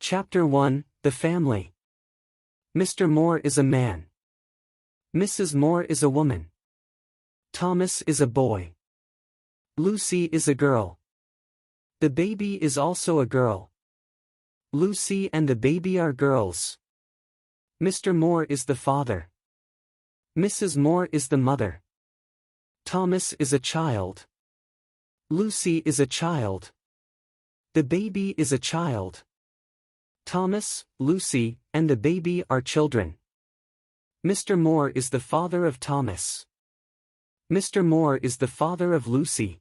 Chapter 1, The Family. Mr. Moore is a man. Mrs. Moore is a woman. Thomas is a boy. Lucy is a girl. The baby is also a girl. Lucy and the baby are girls. Mr. Moore is the father. Mrs. Moore is the mother. Thomas is a child. Lucy is a child. The baby is a child. Thomas, Lucy, and the baby are children. Mr. Moore is the father of Thomas. Mr. Moore is the father of Lucy.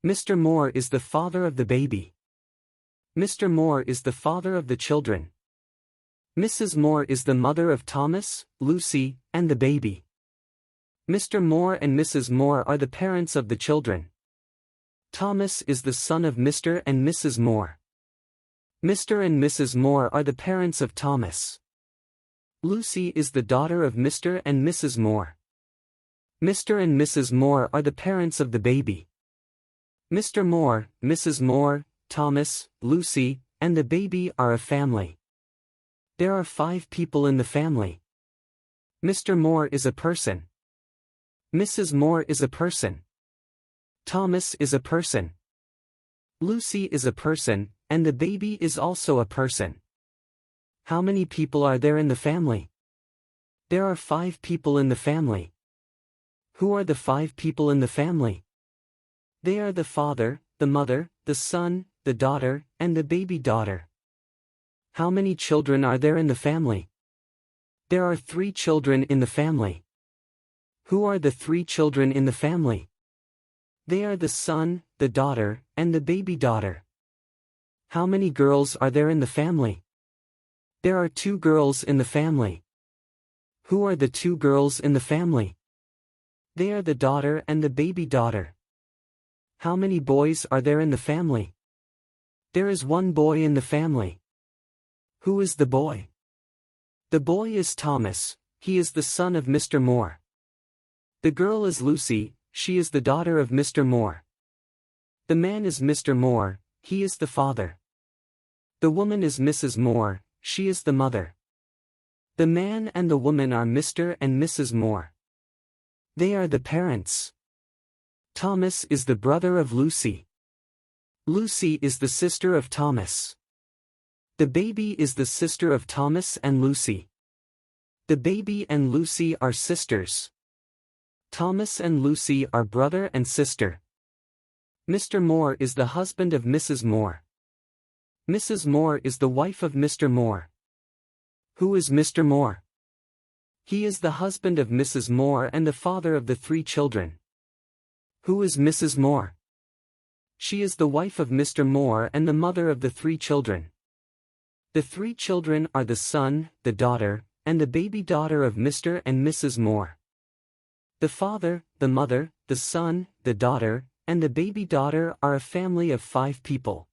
Mr. Moore is the father of the baby. Mr. Moore is the father of the children. Mrs. Moore is the mother of Thomas, Lucy, and the baby. Mr. Moore and Mrs. Moore are the parents of the children. Thomas is the son of Mr. and Mrs. Moore. Mr. and Mrs. Moore are the parents of Thomas. Lucy is the daughter of Mr. and Mrs. Moore. Mr. and Mrs. Moore are the parents of the baby. Mr. Moore, Mrs. Moore, Thomas, Lucy, and the baby are a family. There are 5 people in the family. Mr. Moore is a person. Mrs. Moore is a person. Thomas is a person. Lucy is a person, and the baby is also a person. How many people are there in the family? There are 5 people in the family. Who are the 5 people in the family? They are the father, the mother, the son, the daughter, and the baby daughter. How many children are there in the family? There are 3 children in the family. Who are the 3 children in the family? They are the son, the daughter, and the baby daughter. How many girls are there in the family? There are 2 girls in the family. Who are the 2 girls in the family? They are the daughter and the baby daughter. How many boys are there in the family? There is 1 boy in the family. Who is the boy? The boy is Thomas, he is the son of Mr. Moore. The girl is Lucy, she is the daughter of Mr. Moore. The man is Mr. Moore, he is the father. The woman is Mrs. Moore, she is the mother. The man and the woman are Mr. and Mrs. Moore. They are the parents. Thomas is the brother of Lucy. Lucy is the sister of Thomas. The baby is the sister of Thomas and Lucy. The baby and Lucy are sisters. Thomas and Lucy are brother and sister. Mr. Moore is the husband of Mrs. Moore. Mrs. Moore is the wife of Mr. Moore. Who is Mr. Moore? He is the husband of Mrs. Moore and the father of the 3 children. Who is Mrs. Moore? She is the wife of Mr. Moore and the mother of the 3 children. The 3 children are the son, the daughter, and the baby daughter of Mr. and Mrs. Moore. The father, the mother, the son, the daughter, and the baby daughter are a family of 5 people.